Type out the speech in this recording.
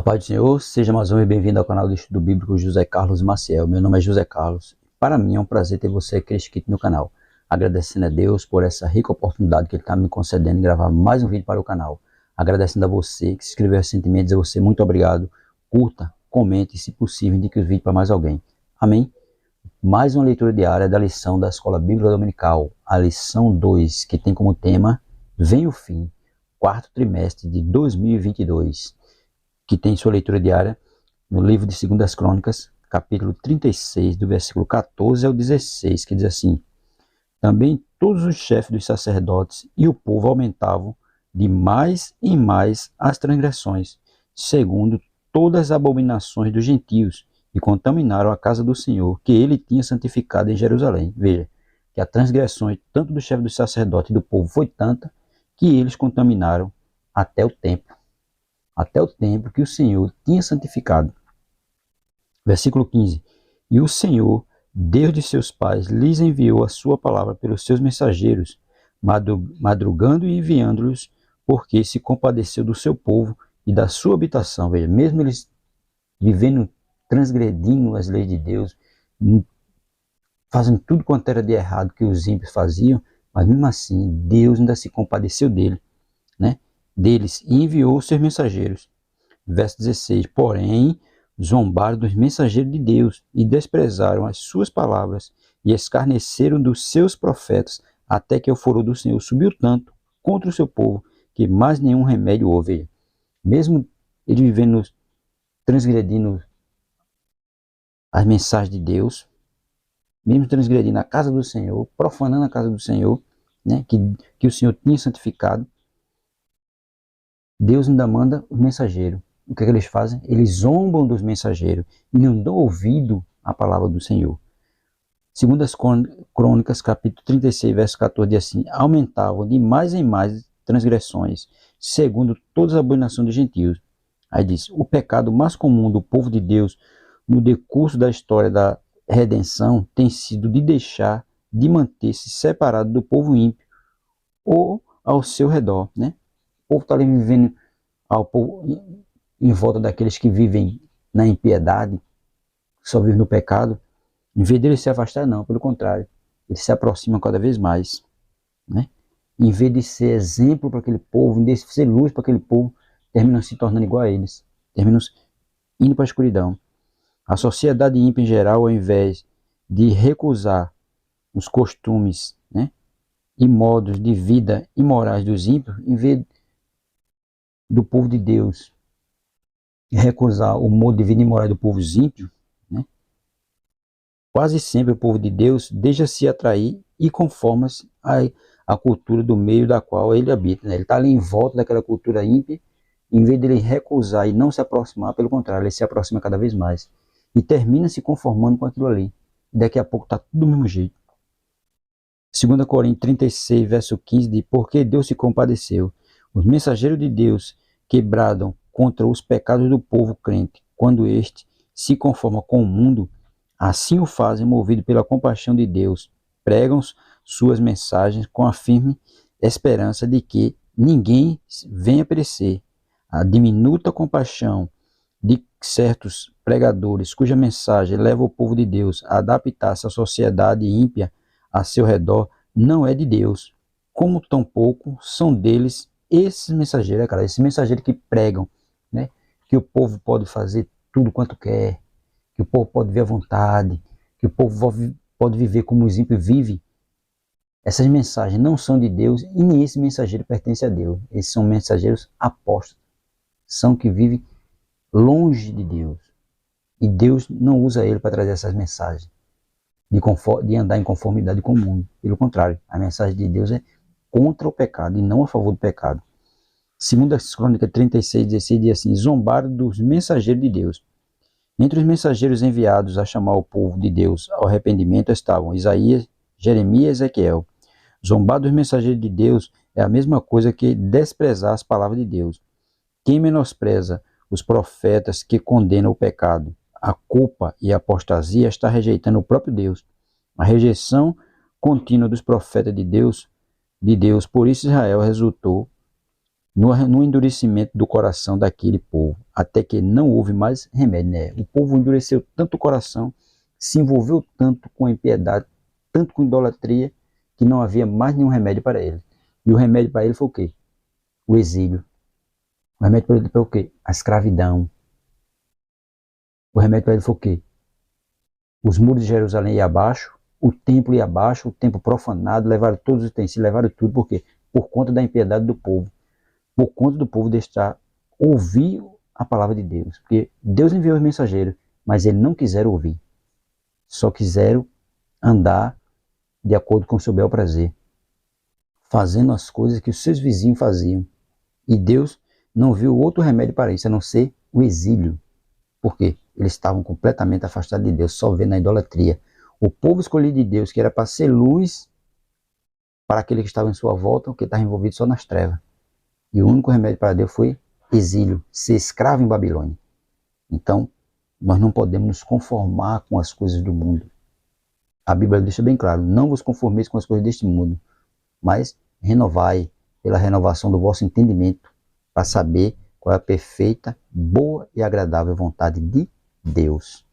A paz do Senhor, seja mais uma vez bem-vindo ao canal do Estudo Bíblico José Carlos Maciel. Meu nome é José Carlos. Para mim é um prazer ter você aqui inscrito no canal. Agradecendo a Deus por essa rica oportunidade que Ele está me concedendo de gravar mais um vídeo para o canal. Agradecendo a você que se inscreveu recentemente, dizer a você muito obrigado. Curta, comente e, se possível, indique os vídeos para mais alguém. Amém? Mais uma leitura diária da lição da Escola Bíblica Dominical, a lição 2, que tem como tema Vem o Fim, quarto trimestre de 2022. Que tem sua leitura diária no livro de 2 Crônicas, capítulo 36, do versículo 14 ao 16, que diz assim: Também todos os chefes dos sacerdotes e o povo aumentavam de mais em mais as transgressões, segundo todas as abominações dos gentios, e contaminaram a casa do Senhor, que ele tinha santificado em Jerusalém. Veja, que as transgressões tanto do chefe dos sacerdotes e do povo foi tanta, que eles contaminaram até o templo que o Senhor tinha santificado. Versículo 15. E o Senhor, Deus de seus pais, lhes enviou a sua palavra pelos seus mensageiros, madrugando e enviando-lhes, porque se compadeceu do seu povo e da sua habitação. Veja, mesmo eles vivendo, transgredindo as leis de Deus, fazendo tudo quanto era de errado que os ímpios faziam, mas mesmo assim, Deus ainda se compadeceu deles e enviou seus mensageiros. Verso 16, porém, zombaram dos mensageiros de Deus e desprezaram as suas palavras e escarneceram dos seus profetas, até que o furor do Senhor subiu tanto contra o seu povo, que mais nenhum remédio houve. Mesmo ele vivendo, transgredindo as mensagens de Deus, mesmo transgredindo a casa do Senhor, profanando a casa do Senhor, que o Senhor tinha santificado, Deus ainda manda os mensageiros. O que é que eles fazem? Eles zombam dos mensageiros e não dão ouvido à palavra do Senhor. 2 Crônicas, capítulo 36, verso 14, diz assim: aumentavam de mais em mais transgressões, segundo todas as abominações dos gentios. Aí diz: o pecado mais comum do povo de Deus no decurso da história da redenção tem sido de manter-se separado do povo ímpio ou ao seu redor, né? O povo está ali vivendo em volta daqueles que vivem na impiedade, que só vivem no pecado. Em vez deles se afastar, não, pelo contrário, eles se aproximam cada vez mais, né? Em vez de ser exemplo para aquele povo, em vez de ser luz para aquele povo, terminam se tornando igual a eles, terminam indo para a escuridão. A sociedade ímpia em geral, ao invés de recusar os costumes, né, e modos de vida imorais dos ímpios, em vez do povo de Deus recusar o modo de vida imoral do povo ímpio, né? Quase sempre o povo de Deus deixa-se atrair e conforma-se à cultura do meio da qual ele habita, né? Ele está ali em volta daquela cultura ímpia, em vez de ele recusar e não se aproximar, pelo contrário, ele se aproxima cada vez mais e termina se conformando com aquilo ali. E daqui a pouco está tudo do mesmo jeito. 2 Coríntios 36, verso 15, diz: porque Deus se compadeceu. Os mensageiros de Deus que bradam contra os pecados do povo crente, quando este se conforma com o mundo, assim o fazem movido pela compaixão de Deus, pregam suas mensagens com a firme esperança de que ninguém venha perecer. A diminuta compaixão de certos pregadores, cuja mensagem leva o povo de Deus a adaptar-se à sociedade ímpia a seu redor, não é de Deus, como tampouco são deles esses mensageiros, esses mensageiros que pregam, né, que o povo pode fazer tudo quanto quer, que o povo pode viver à vontade, que o povo pode viver como os ímpios vivem. Essas mensagens não são de Deus e nem esse mensageiro pertence a Deus. Esses são mensageiros apóstolos, são que vivem longe de Deus. E Deus não usa ele para trazer essas mensagens de andar em conformidade com o mundo. Pelo contrário, a mensagem de Deus é contra o pecado e não a favor do pecado. 2 Crônicas 36, 16 diz assim: zombaram dos mensageiros de Deus. Entre os mensageiros enviados a chamar o povo de Deus ao arrependimento estavam Isaías, Jeremias e Ezequiel. Zombar dos mensageiros de Deus é a mesma coisa que desprezar as palavras de Deus. Quem menospreza os profetas que condenam o pecado, a culpa e a apostasia está rejeitando o próprio Deus. A rejeição contínua dos profetas de Deus, por isso Israel resultou no endurecimento do coração daquele povo, até que não houve mais remédio, né? O povo endureceu tanto o coração, se envolveu tanto com a impiedade, tanto com idolatria, que não havia mais nenhum remédio para ele. E o remédio para ele foi o quê? O exílio. O remédio para ele foi o quê? A escravidão. O remédio para ele foi o quê? Os muros de Jerusalém iam abaixo, o templo ia abaixo, o templo profanado, levaram todos os utensílios, levaram tudo, por quê? Por conta da impiedade do povo. Por conta do povo deixar ouvir a palavra de Deus. Porque Deus enviou os mensageiros, mas eles não quiseram ouvir. Só quiseram andar de acordo com o seu bel prazer, fazendo as coisas que os seus vizinhos faziam. E Deus não viu outro remédio para isso, a não ser o exílio. Por quê? Eles estavam completamente afastados de Deus, só vendo a idolatria. O povo escolhido de Deus, que era para ser luz para aquele que estava em sua volta, o que estava envolvido só nas trevas. E o único remédio para Deus foi exílio, ser escravo em Babilônia. Então, nós não podemos nos conformar com as coisas do mundo. A Bíblia deixa bem claro, não vos conformeis com as coisas deste mundo, mas renovai pela renovação do vosso entendimento, para saber qual é a perfeita, boa e agradável vontade de Deus.